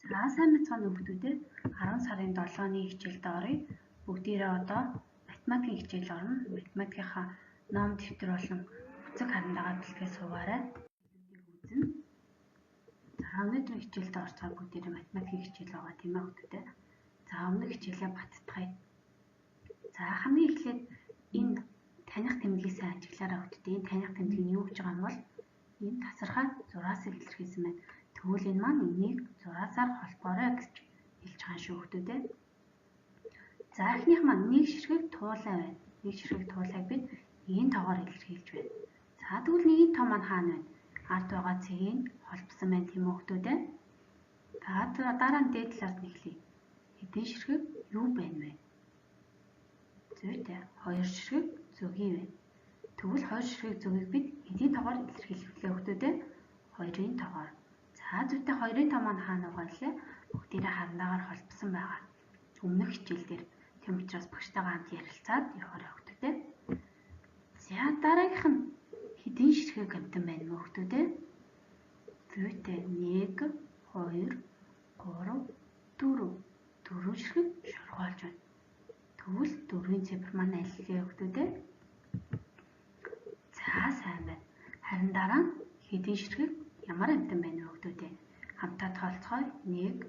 За сайн мэцхан хүүхдүүдээ 10 сарын 7-ны хичээлд оръё. Бүгдээрээ одоо математикийн хичээл орно. Математикийнхаа ном дэвтэр болон бүцэг харандагаа бэлтгээ суугаарай. Үзнэ. За өнөөдрийн хичээлд орцгоо бүгдээрээ математикийн хичээл байгаа тийм ээ хүүхдүүдээ. За өмнөх хичээлээ баттгая. За хамгийн эхлээд энэ таних тэмдгийг сайн ажиглаарай хүүхдүүдээ. Энэ таних тэмдэг нь юу гэж байгаа юм бол энэ тасархай зураасыг илэрхийлсэн байна. Тэгвэл энэ маань энийг зураасаар холбоорой гэж хэлж байгаа шүү хүүхдүүдээ. За эхнийх маань нэг ширхэг туулай байна. Нэг ширхэг туулайг бид нэгэн тоогоор илэрхийлж байна. За тэгвэл нэгэн тоо маань хаана байна? Ард байгаа цэгийн холбосон байна тийм үү хүүхдүүдээ. За дараа нь дээд талаас нь эхлэе. Хэдэн ширхэг юу байна вэ? Зүйтэй. 2 ширхэг зөгийн байна. Тэгвэл 2 ширхэг зөгийг бид хэдийн тоогоор илэрхийлэх вэ хүүхдүүдээ? 2-ын тоогоор. За зүйтэй 2-ын тоо маань хаана байгаа вэ? Бүгдээрээ харандаагаар холбосон байгаа. Өмнөх хичээл дээр тийм учраас багштайгаа хамт ярилцаад яваарай хүүхдүүдээ. За дараагийнх нь хэдэн ширхэг амтан байна вэ хүүхдүүдээ? Зүйтэй 1, 2, 3, 4. 4 ширхэг шоргоолж байна. Тэгвэл 4-ийн цифр маань аль вэ хүүхдүүдээ? За сайн байна. Харин дараа нь хэдэн ширхэг ямар амтан байна вэ хүүхдүүдээ? Хамтаа тоолцгоё. 1,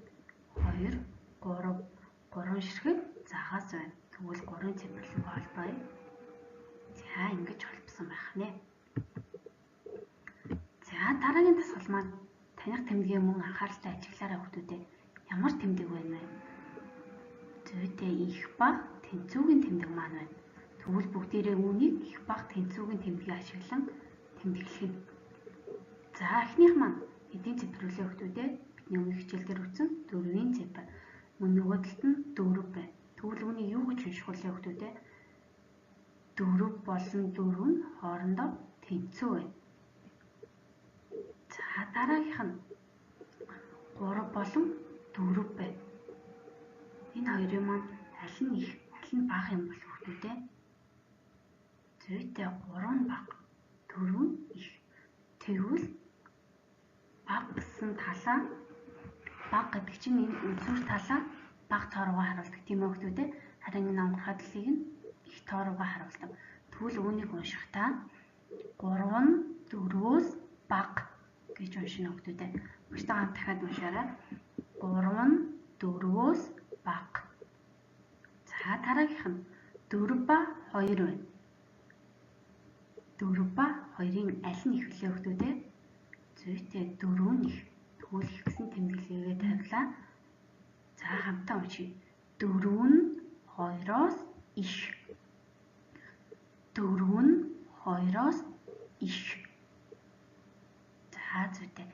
2, 3. 3 ширхэг загаас байна. Тэгвэл 3-ын цифрлыг холбоё. За ингэж холбосон байх нэ. За дараагийн дасгал маань таних тэмдгийн мөн анхааралтай ажиглаарай хүүхдүүдээ. Ямар тэмдэг байна вэ? Зүйтэй их баг тэнцүүгийн тэмдэг маань байна. Тэгвэл бүгдээрээ үүнийг их баг тэнцүүгийн тэмдгийг ашиглан тэмдэглэх. За эхнийх маань эдийн цифр үлээ хүүхдүүдээ бидний өмнөх хичээлдэр үзсэн 4-ийн цифр. Мөн нөгөө талд нь 4 байна. Тэгвэл үүнийг юу гэж унших вэ хүүхдүүдээ? 4 болон 4 нь хоорондоо тэнцүү байна. За дараагийнх нь 3 болон 4 байна. Энэ хоёрын маань аль нь их, аль нь бага юм бол хүүхдүүдээ? Зүйтэй 3 нь бага, 4 нь их. Тэгвэл бага гэсэн талаа бага гэдэг чинь энэ үзүүр талаа бага тоо руугаа харуулдаг тийм ээ хүүхдүүдээ. Харин энэ онгорхой талыг нь их тоо руугаа харуулдаг. Тэгвэл үүнийг уншихдаа 3 нь 4-өөс бага гэж уншина хүүхдүүдээ. Багштайгаа хамт дахиад уншаарай. 3 нь 4-өөс бага. За дараагийнх нь 4 ба 2 байна. 4 ба 2-ын аль нь их вэ хүүхдүүдээ? Зүйтэй 4 нь их. Тэгвэл их гэсэн тэмдэглэгээ тавилаа. За хамтаа уншийе. 4 нь 2-оос их. 4 нь 2-оос их. За зүйтэй.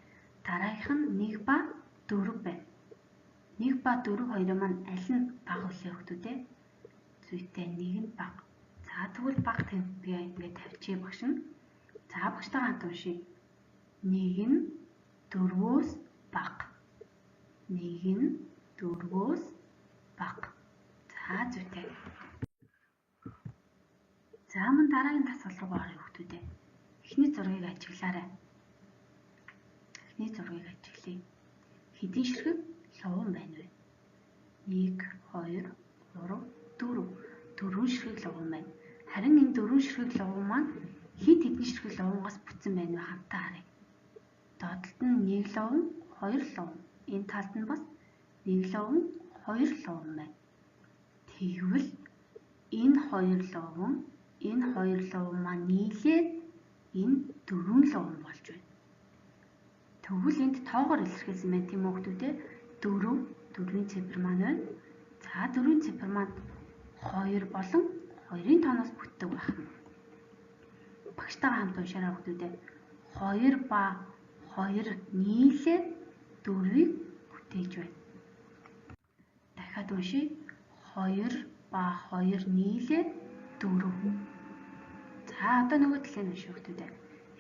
Дараагийнх нь 1 ба 4 байна. 1 ба 4 хоёрын маань аль нь бага вэ хүүхдүүдээ? Зүйтэй 1 нь бага. За тэгвэл бага тэмдгээ ингээд тавьчихъя багш нь. За багштайгаа хамт уншийе. 1 нь 4-өөс бага. 1 нь 4-өөс бага. За зүйтэй. За мөн дараагийн дасгал руу оръё хүүхдүүдээ. Эхний зургийг ажиглаарай. Эхний зургийг ажиглая. Хэдэн ширхэг луван байна вэ? 1, 2, 3, 4. 4 ширхэг луван байна. Харин энэ 4 ширхэг луван маань хэд хэдэн ширхэг лувангаас бүтсэн байна вэ? Хамтаа харъя. Доотлолт нь 1 луван, 2 луван. Энэ талд нь бас 1 луван, 2 луван байна. Тэгвэл энэ 2 луван, энэ 2 луван маань нийлээд энэ 4 луван болж байна. Тэгвэл энд тоогоор илэрхийлсэн байна тийм үү хүүхдүүдээ? 4, 4-ийн цифр маань байна. За 4-ийн цифр маань 2 болон 2-ын тооноос бүтдэг байна. Багштайгаа хамт уншаарай хүүхдүүдээ. 2 ба 2 нийлээд 4-ийг бүтээж байна. Дахиад уншийе. 2 ба 2 нийлээд 4. За одоо нөгөө талын уншиж хүүхдүүдээ.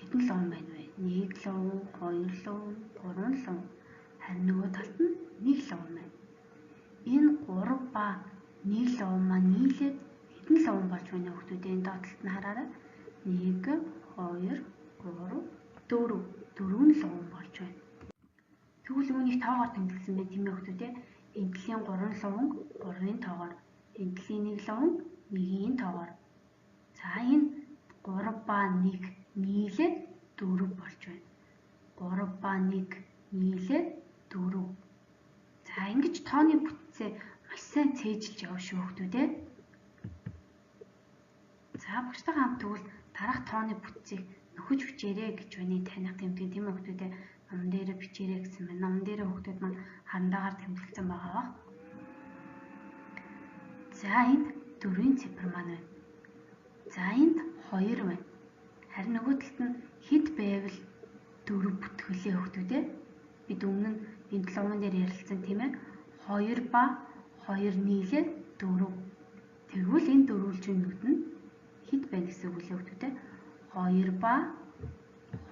Хэдэн луван байна вэ? 1 луван, 2 луван, 3 луван. Харин нөгөө талд нь 1 луван байна. Энэ 3 ба 1 луван маань нийлээд хэдэн луван болж байна вэ хүүхдүүдээ? Энэ доотлолт нь хараарай. 1, 2, 3, 4. 4 луван болж байна. Тэгвэл үүнийг тоогоор тэмдэглэсэн байна тийм ээ хүүхдүүд ээ. Энэтлийн 3 луванг 3-ын тоогоор, энэтлийн 1 луванг 1-ийн тоогоор. За энэ 3 ба 1 нийлээд 4 болж байна. 3 ба 1 нийлээд 4. За ингэж тооны бүтцээ маш сайн цээжилж явна шүү хүүхдүүд ээ. За багштай хамт тэгвэл дараах тооны бүтцийг нөхөж бичээрэй гэж байна таних тэмдэг тийм ээ хүүхдүүд ээ. Номон дээр бичээрэй гэсэн байна. Номон дээр хүүхдүүд маань хандаагаар тэмдэглэсэн байгаа ба. За энд 4-ийн цифр маань байна. За энд 2 байна. Харин нөгөө талд нь хэд байвал 4 бүтгэлээ хүүхдүүд ээ. Бид өмнө нь энэ луван дээр ярилцсан тийм ээ. 2 ба 2 нийлээд 4. Тэгвэл энэ дөрвөлжинүүд нь хэд байна гэсэн үг лээ хүүхдүүд ээ. 2 ба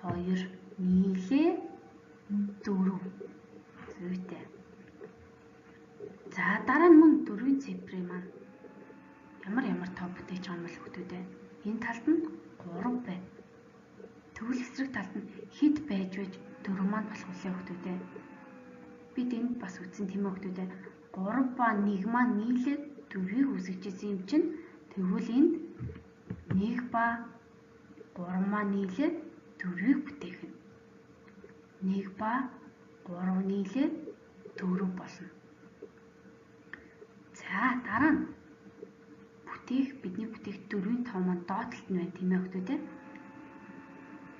2 нийлээд 4. Зүйтэй. За дараа нь мөн 4-ийн цифрын маань ямар тоо бүтээж байгаа юм бол хүүхдүүд ээ. Энэ талд нь 3 байна. Тэгвэл эсрэг талд нь хэд байж вэж 4 маань болох үлээ хүүхдүүд ээ. Бид энд бас үзсэн тийм ээ хүүхдүүд ээ. 3 ба 1 маань нийлээд 4-ийг үүсгэжсэн юм чинь тэгвэл энд 1 ба 3 маань нийлээд 4-ийг бүтээгнэ. 1 ба 3 нийлээд 4 болно. За дараа нь бидний бүтээх 4-ийн тоо маань доод талд нь байна тийм ээ хүүхдүүд ээ.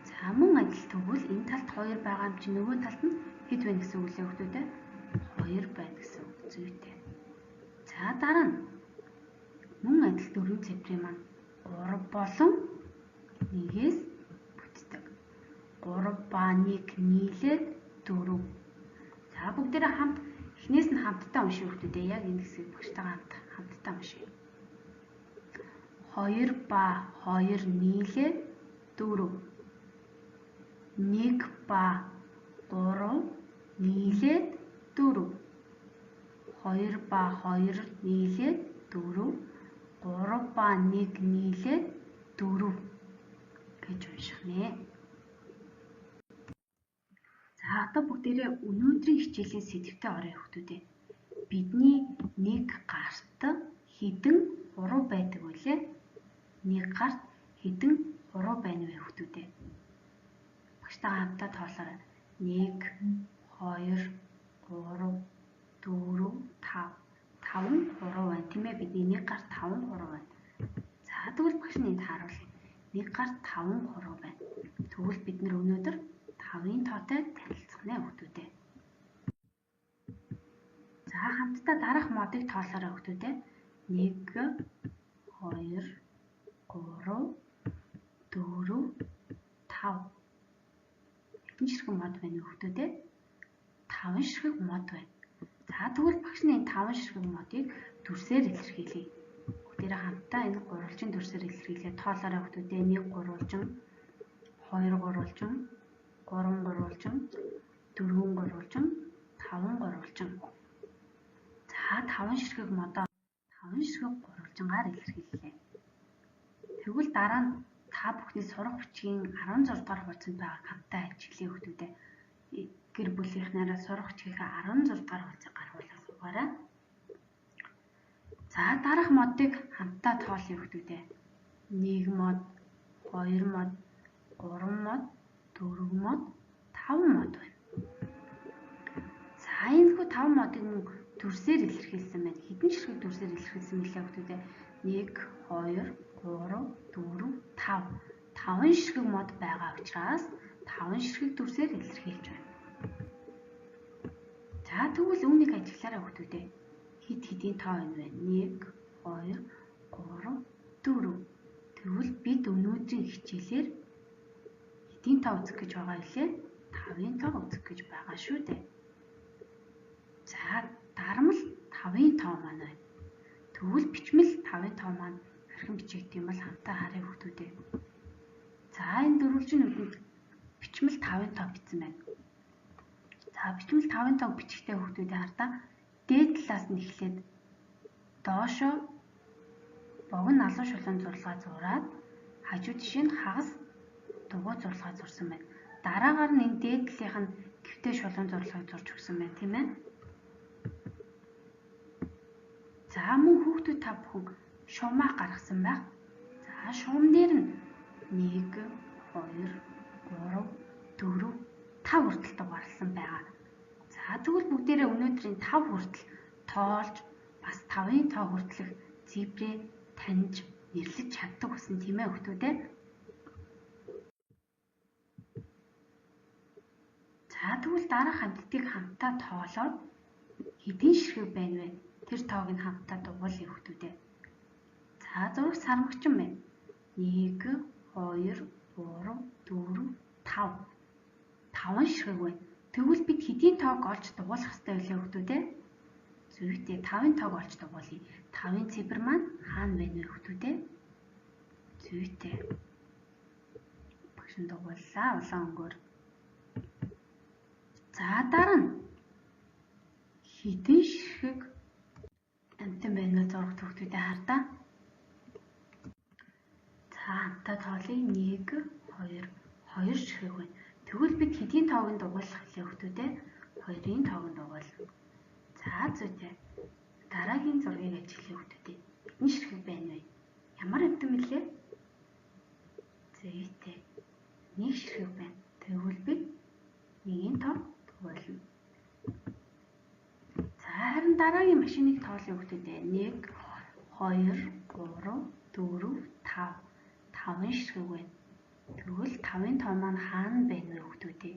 За мөн адил тэгвэл энэ талд 2 байгаа юм чинь нөгөө талд нь хэд байна гэсэн үг лээ хүүхдүүд ээ. 2 байна гэсэн үг зүйтэй. За дараа нь мөн адил 4-ийн цифрын маань 3 болон 1-ээс бүтдэг. 3 ба 1 нийлээд 4. За бүгдээрээ хамт эхнээс нь хамтдаа уншия хүүхдүүд ээ. Яг энэ хэсгийг багштайгаа хамтдаа уншия. 2 ба 2 нийлээд 4. 1 ба 3 нийлээд 4. 2 ба 2 нийлээд 4. 3 ба 1 нийлээд 4 гэж унших нэ. За одоо бүгдээрээ өнөөдрийн хичээлийн сэдвтэ орё хүүхдүүд ээ. Бидний нэг гарт хэдэн хуруу байдаг вэ? Нэг гарт хэдэн хуруу байна вэ хүүхдүүд ээ? Багштай хамтдаа тоолоорой. 1 2 3 4 5. 5 хуруу байна. Тийм ээ бидний нэг гарт 5 хуруу байна. За тэгвэл багш нь энд харуулъя. Нэг гарт 5 хуруу байна. Тэгвэл бид нар өнөөдөр 5-ын тоотой танилцах нэ хүүхдүүд ээ. За хамтдаа дараах модыг тоолоорой хүүхдүүд ээ. 1 2 3 4 5. Хэдэн ширхэг мод байна вэ хүүхдүүд ээ? 5 ширхэг мод байна. За тэгвэл багш нь энэ 5 ширхэг модыг дүрсээр илэрхийлье. Бүгдээрээ хамтдаа энэ гурвалжин дүрсээр илэрхийлээ. Тоолоорой хүүхдүүд ээ. 1 гурвалжин, 2 гурвалжин, 3 гурвалжин, 4 гурвалжин, 5 гурвалжин. За 5 ширхэг модоо 5 ширхэг гурвалжингаар илэрхийллээ. Тэгвэл дараа нь та бүхний сурах бичгийн 16 дугаар хуудсанд байгаа хамтаа ажиглая хүүхдүүд ээ. Гэр бүлийнхнаараа сурах бичгийн 16 дугаар хуудсыг гаргуулаад суугаарай. За дараах модыг хамтаа тоолъё хүүхдүүд ээ. 1 мод, 2 мод, 3 мод, 4 мод, 5 мод байна. За энэхүү 5 модыг дүрсээр илэрхийлсэн байна. Хэдэн ширхэг дүрсээр илэрхийлсэн мэлээ хүүхдүүд ээ? 1 2 3 4 5. 5 ширхэг мод байгаа учраас 5 ширхэг дүрсээр илэрхийлж байна. За тэгвэл үүнийг ажиглаарай хүүхдүүд ээ. Хэд хэдийн тоо байна вэ? 1 2 3 4. Тэгвэл бид өнөөдрийн хичээлээр хэдийн тоо үзэх гэж байгаа илээ? 5-ын тоо үзэх гэж байгаа шүү дээ. За дарамл 5-ын тоо маань байна. Тэгвэл бичмэл 5-ын тоо маань хэрхэн бичигдэх юм бол хамтаа харъя хүүхдүүд ээ. За энэ дөрвөлжинүүдэнд бичмэл 5-ын тоо бичсэн байна. За бичмэл 5-ын тоог бичихтэй хүүхдүүдээ хардаа дээд талаас нь эхлээд доошо богино налуу шулуун зурлагаа зураад хажуу тишээ нь хагас дугуй зурлагаа зурсан байна. Дараагаар нь энэ дээд талынх нь идэвхтэй шулуун зурлагыг зурж өгсөн байна, тийм ээ. За мөн хүүхдүүд та бүхэн шумаа гаргасан байх. За шугам дээр нь 1, 2, 3, 4, 5 хүртэл дугаарласан байгаа. За тэгвэл бүгдээрээ өнөөдрийн 5 хүртэл тоолж бас 5-ын тоо хүртэлх зэврээ таньж нэрлэж чаддаг гэсэн тийм ээ хүүхдүүд ээ. За тэгвэл дараах хамтдыг хамтдаа тоолоод хэдийн ширхэг байна вэ? Тэр тоог нь хамтдаа дугуулъя хүүхдүүд ээ. За зураг сармагчин байна. 1, 2, 3, 4, 5. 5 ширхэг байна. Тэгвэл бид хэдийн тоог олж дугуулах ёстой вэ хүүхдүүд ээ? Зүйтэй 5-ын тоог олж дугуулъя. 5-ын цифр маань хаана байна вэ хүүхдүүд ээ? Зүйтэй. Багш нь дугууллаа улаан өнгөөр. За дараа нь хэдийн ширхэг амтан байна вэ зурагт хүүхдүүдэд хардаа. За хамтаа тоолъё. 1, 2, 2 ширхэг байна. Тэгвэл бид хэдийн тоог нь дугуулах вэ хүүхдүүд ээ? 2-ын тоог нь дугуулна. За зүйтэй. Дараагийн зургийг ажиглая хүүхдүүд ээ. Хэдэн ширхэг байна вэ? Ямар амтан мэлээ? Зүйтэй. 1 ширхэг байна. Тэгвэл бид 1-ийн тоог дугуулна. За харин дараагийн машиныг тоолъё хүүхдүүд ээ. 1, 2, 3, 4, 5. 5 ширхэг байна. Тэгвэл 5-ын тоо маань хаана байна вэ хүүхдүүд ээ?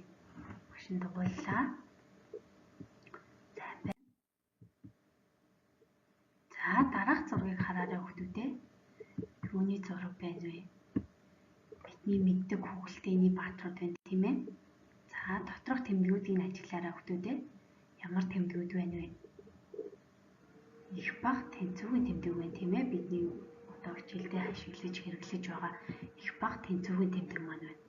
Багш нь дугууллаа. За дараах зургийг хараарай хүүхдүүд ээ. Юуны зураг байна вэ? Бидний мэддэг хүүхэлдэйний бааtruуд байна тийм ээ. За доторх тэмдгүүдийг ажиглаарай хүүхдүүд ээ. Ямар тэмдгүүд байна вэ? Их бага тэнцвүүгийн тэмдэг байна тийм ээ. Бидний одоо хичээлдээ ашиглаж хэрэглэж байгаа их бага тэнцвүүгийн тэмдэг маань байна.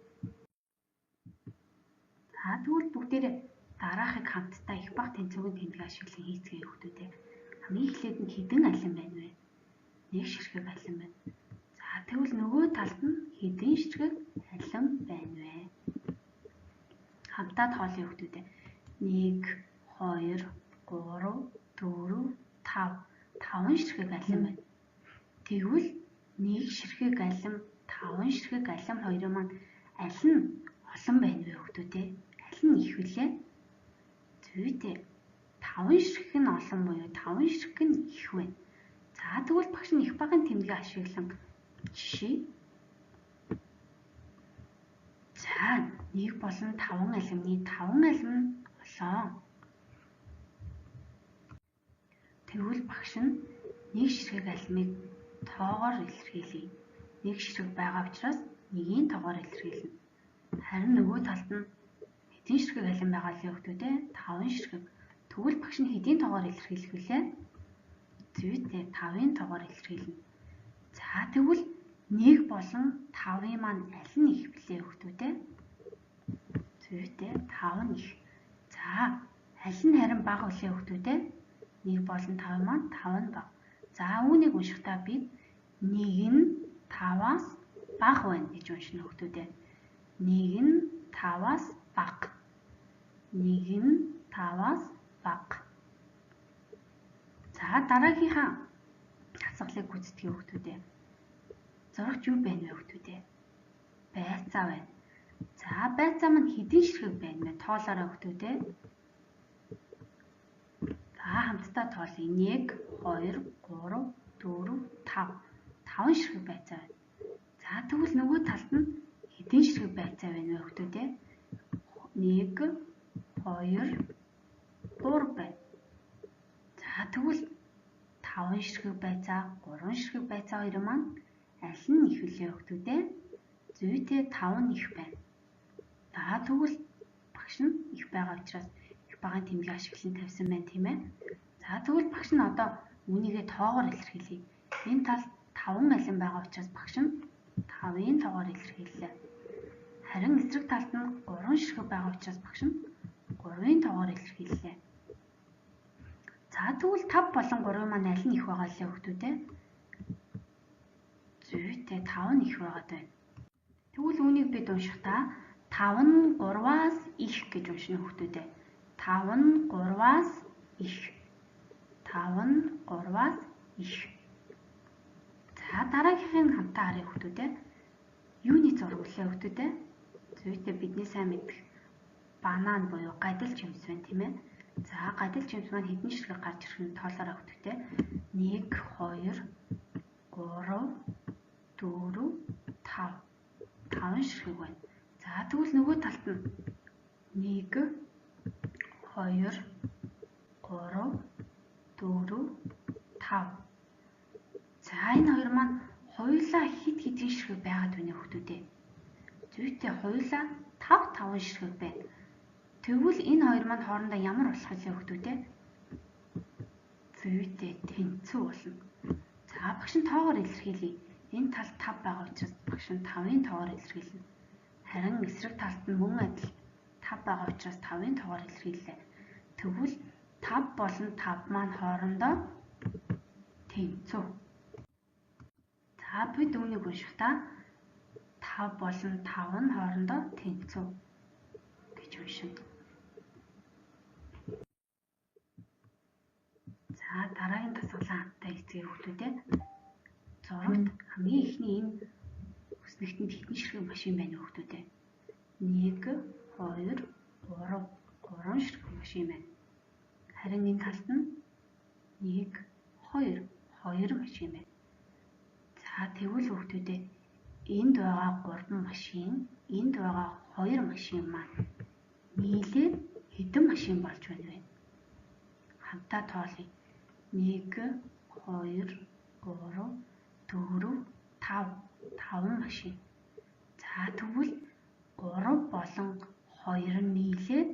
За тэгвэл бүгдээрээ дараахыг хамтдаа их бага тэнцвүүгийн тэмдэг ашиглан хийцгээе хүүхдүүд ээ. Хамгийн эхлээд нь хэдэн алин байна вэ? 1 ширхэг алин байна. За тэгвэл нөгөө талд нь хэдэн ширхэг алин байна вэ? Хамтаа тоолъё хүүхдүүд ээ. 1, 2, 3, 4, 5. 5 ширхэг алин байна. Тэгвэл 1 ширхэг алин, 5 ширхэг алин хоёрын маань аль нь олон байна вэ хүүхдүүд ээ? Аль нь их вүлээ? Зүйтэй. 5 ширхэг нь олон буюу 5 ширхэг нь их байна. За тэгвэл багш нь их багын тэмдгийг ашиглан жишээ. За 1 болон 5 алимны 5 алим нь олон. Тэгвэл багш нь 1 ширхэг алимыг тоогоор илэрхийлье. 1 ширхэг байгаа учраас 1-ийн тоогоор илэрхийлнэ. Харин нөгөө талд нь хэдэн ширхэг алим байгаа вэ хүүхдүүд ээ? 5 ширхэг. Тэгвэл багш нь хэдийн тоогоор илэрхийлэх вүлээ? Зүйтэй 5-ын тоогоор илэрхийлнэ. За тэгвэл 1 болон 5-ын маань аль нь их вүлээ хүүхдүүд ээ? Зүйтэй 5 нь их. За аль нь харин бага вүлээ хүүхдүүд ээ? 1 болон 5 маань 5 нь бага. За үүнийг уншихдаа бид 1 нь 5-аас бага байна гэж уншина хүүхдүүд ээ. 1 нь 5-аас бага. 1 нь 5-аас бага. За дараагийнхаа асуулыг гүйцэтгэе хүүхдүүд ээ. Зурагт юу байна вэ хүүхдүүд ээ? Байцаа байна. За байцаа маань хэдэн ширхэг байна вэ? Тоолоорой хүүхдүүд ээ. За хамтдаа тоолъё. 1, 2, 3, 4, 5. 5 ширхэг байцаа байна. За тэгвэл нөгөө талд нь хэдэн ширхэг байцаа байна вэ хүүхдүүд ээ? 1, 2, 3 байна. За тэгвэл 5 ширхэг байцаа, 3 ширхэг байцаа хоёр маань аль нь их вүлээ хүүхдүүд ээ? Зүйтэй 5 нь их байна. За тэгвэл багш нь их байгаа учраас их багын тэмдгийг ашиглан тавьсан байна тийм ээ. За тэгвэл багш нь одоо үүнийгээ тоогоор илэрхийлье. Энэ талд 5 алин байгаа учраас багш нь 5-ын тоогоор илэрхийллээ. Харин эсрэг талд нь 3 ширхэг байгаа учраас багш нь 3-ын тоогоор илэрхийллээ. За тэгвэл 5 болон 3 маань аль нь их байгаа лээ хүүхдүүд ээ? Зүйтэй 5 нь их байгаад байна. Тэгвэл үүнийг бид уншихдаа 5 нь 3-аас их гэж уншина хүүхдүүдээ. 5 нь 3-аас их. 5 нь 3-аас их. За дараагийнхыг хамтаа харъя хүүхдүүдээ. Юуны зураг үлээ хүүхдүүдээ? Зүйтэй бидний сайн мэдэх банан буюу гадил жимс байна тийм ээ. За гадил жимс маань хэдэн ширхэг гарч ирэх нь тоолоорой хүүхдүүдээ. 1 2 3 4 5. 5 ширхэг байна. За тэгвэл нөгөө талд нь 1 2 3 4 5. За энэ хоёр маань хоёулаа хэд хэдэн ширхэг байгаад байна хүүхдүүдээ. Зүйтэй хоёулаа 5 ширхэг байна. Тэгвэл энэ хоёр маань хоорондоо ямар болох вэ хүүхдүүдээ? Зүйтэй тэнцүү болно. За багш нь тоогоор илэрхийлье. Энэ талд 5 байгаа учраас багш нь 5-ын тоогоор илэрхийлнэ. Харин эсрэг талд нь мөн адил 5 байгаа учраас 5-ын тоогоор илэрхийллээ. Тэгвэл 5 болон 5 маань хоорондоо тэнцүү. За бид үүнийг уншихдаа 5 болон 5 нь хоорондоо тэнцүү гэж уншина. За дараагийн дасгалаа хамтаа эзэхэй хүүхдүүдээ. Зурагт хамгийн ихний энэ үснэгтэнд хэдэн ширхэг машин байна вэ хүүхдүүдээ? 1 2 3 ширхэг машин байна. Харин энэ талд нь 1 2 машин байна. За тэгвэл хүүхдүүдээ энд байгаа 3 машин, энд байгаа 2 машин маань нийлээд хэдэн машин болж байна вэ? Хамтаа тоолъё. 1 2 3 4 5 машин. За тэгвэл 3 болон 2 нь нийлээд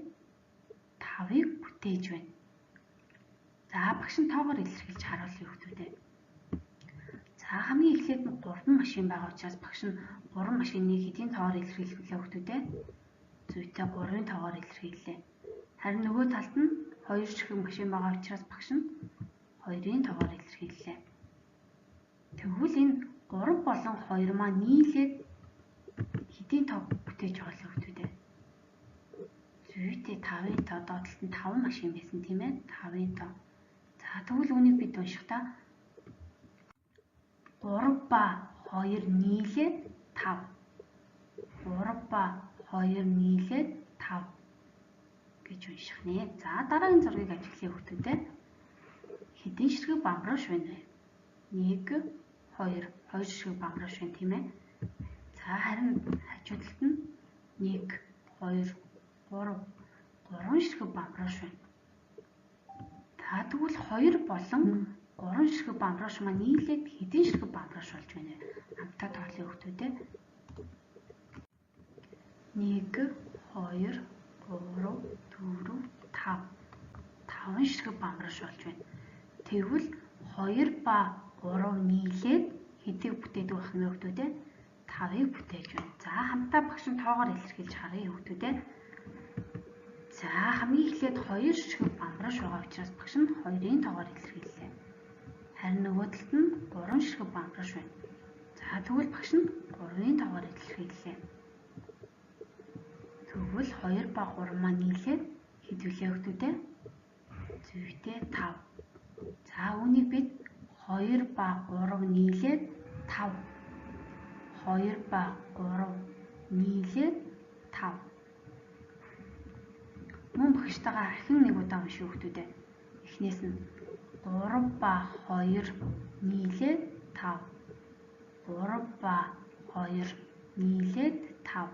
5-ыг бүтээж байна. За багш нь тоогоор илэрхийлж харуулъя хүүхдүүдээ. За хамгийн эхлээд нь 3 машин байгаа учраас багш нь 3 машиныг хэдийн тоогоор илэрхийлэх вэ хүүхдүүдээ? Зүйтэй 3-ын тоогоор илэрхийллээ. Харин нөгөө талд нь 2 ширхэг машин байгаа учраас багш нь 2-ын тоогоор илэрхийллээ. Тэгвэл энэ 3 болон 2 маань нийлээд хэдийн тоог бүтээж байгаа вэ хүүхдүүдээ? Зүйтэй 5-ын тоо доотлолт нь 5 машин байсан тийм ээ? 5-ын тоо. За тэгвэл үүнийг бид уншихдаа 3 ба 2 нийлээд 5. 3 ба 2 нийлээд 5 гэж унших нэ. За дараагийн зургийг ажиглая хүүхдүүдээ. Хэдэн ширхэг бамрууш байна вэ? 1 2 ширхэг бамрууш байна тийм ээ? За харин хажуудалд нь 1 2 3 ширхэг бамрууш байна. За тэгвэл 2 болон 3 ширхэг бамрууш маань нийлээд хэдэн ширхэг бамрууш болж байна вэ? Хамтаа тоолъё хүүхдүүдээ. 1 2 3 4 5 ширхэг бамрууш болж байна. Тэгвэл 2 ба 3 нийлээд хэдийг бүтээдэг байх нь хүүхдүүдээ? 5-ыг бүтээж байна. За хамтаа багш нь тоогоор илэрхийлж харъя хүүхдүүдээ. За хамгийн эхлээд 2 ширхэг бамрууш байгаа учраас багш нь 2-ын тоогоор илэрхийллээ. Харин нөгөө талд нь 3 ширхэг бамрууш байна. За тэгвэл багш нь 3-ын тоогоор илэрхийллээ. Тэгвэл 2 ба 3 маань нийлээд хэд вэ хүүхдүүдээ? Зүйтэй 5. За үүнийг бид 2 ба 3 нийлээд 5. 2 ба 3 нийлээд 5. Мөн багштайгаа ахин нэг удаа уншия хүүхдүүдээ. Эхнээс нь 3 ба 2 нийлээд 5. 3 ба 2 нийлээд 5.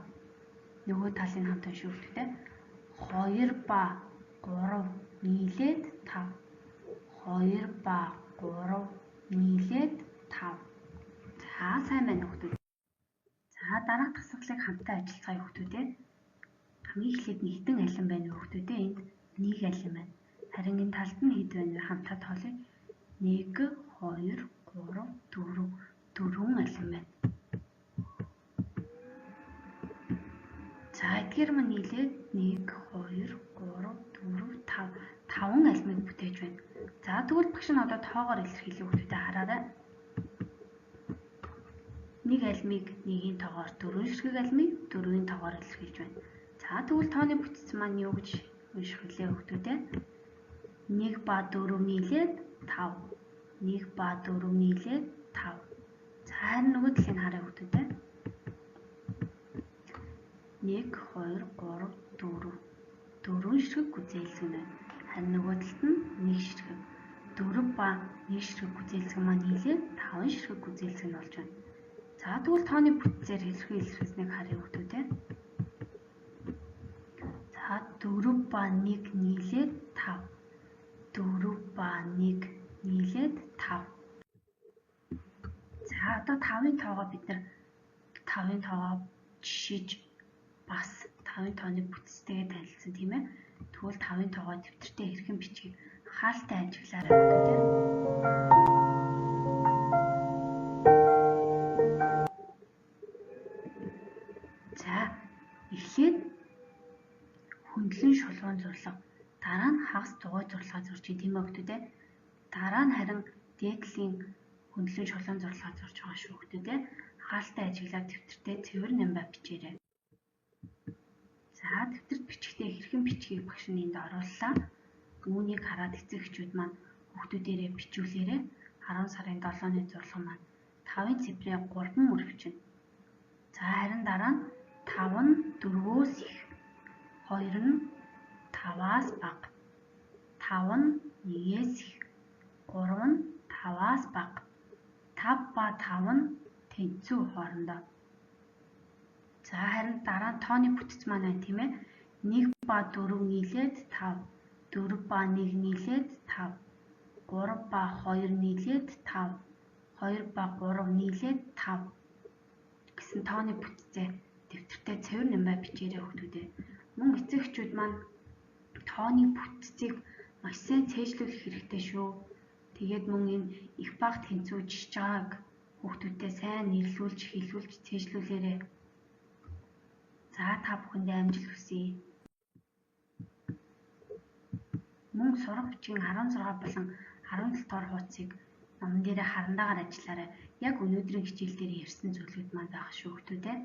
Нөгөө талын хамт уншия хүүхдүүдээ. 2 ба 3 нийлээд 5. 2 ба 3 нийлээд 5. За сайн байна хүүхдүүд. За дараах дасгалыг хамтаа ажиллацгаая хүүхдүүдээ. Хамгийн эхлээд нэгдэн алин байна уу хүүхдүүдээ? Энд нэг алин байна. Харин энэ талд нь хэд байна вэ? Хамтаа тоолъё. 1 2 3 4 4 алин байна. За эдгээр маань нийлээд 1 2 3 4 5 алимыг бүтээж байна. За тэгвэл багш нь одоо тоогоор илэрхийлээ хүүхдүүдээ хараарай. 1 нэг алимыг 1-ийн тоогоор 4 ширхэг алимыг 4-ийн тоогоор илэрхийлж байна. За тэгвэл тооны бүтц маань юу гэж унших вүлээ хүүхдүүд ээ? 1 ба 4 нийлээд 5. 1 ба 4 нийлээд 5. За харин нөгөө талыг харъя хүүхдүүд ээ. 1, 2, 3, 4. 4 ширхэг гүзээлзэг байна. Харин нөгөө талд нь 1 ширхэг. 4 ба 1 ширхэг гүзээлзэг маань нийлээд 5 ширхэг гүзээлзэг нь болж байна. За тэгвэл тооны бүтцээр илэрхийлсэнийг харъя хүүхдүүд ээ. За 4 ба 1 нийлээд 5. 4 ба 1 нийлээд 5. За одоо 5-ын тоогоо бид нар 5-ын тоогоо жишиж бас 5-ын тооны бүтцтэйгээ танилцсан тийм ээ. Тэгвэл 5-ын тоогоо дэвтэртээ хэрхэн бичгийг хаалттай ажиглаарай хүүхдүүд ээ. За эхлээд хөндлөн шулуун зурлага, дараа нь хагас дугуй зурлага зурчих тийм ээ хүүхдүүд ээ. Дараа нь харин дээдлийн хөндлөн шулуун зурлага зурж байгаа шүү хүүхдүүд ээ. Хаалттай ажиглаад дэвтэртээ цэвэр намбай бичээрэй. За дэвтэрт бичихдээ хэрхэн бичгийг багш нь энд орууллаа. Үүнийг хараад эцэг эхчүүд маань хүүхдүүдээрээ бичүүлээрэй. 10 сарын 7-ны зурлага маань 5-ын цифрээ 3 өрөвчнө. За харин дараа нь 5 нь 4-өөс их, 2 нь 5-аас бага, 5 нь 1-ээс их, 3 нь 5-аас бага, 5 ба 5 нь тэнцүү хоорондоо. За харин дараа нь тооны бүтц маань байна тийм ээ. 1 ба 4 нийлээд 5, 4 ба 1 нийлээд 5, 3 ба 2 нийлээд 5, 2 ба 3 нийлээд 5 гэсэн тооны бүтцээ дэвтэртээ цэвэр намбай бичээрэй хүүхдүүдээ. Мөн эцэг эхчүүд маань тооны бүтцийг маш сайн цээжлүүлэх хэрэгтэй шүү. Тэгээд мөн энэ их бага тэнцүү жишж байгааг хүүхдүүдтэй сайн нэрлүүлж, хэлүүлж, цээжлүүлээрэй. За та бүхэндээ амжилт хүсье. Мөн сурах бичгийн 16 болон 17 дугаар хуудсыг номон дээрээ харандаагаар ажиллаарай. Яг өнөөдрийн хичээл дээр ярьсан зүйлүүд маань байх шүү хүүхдүүдээ.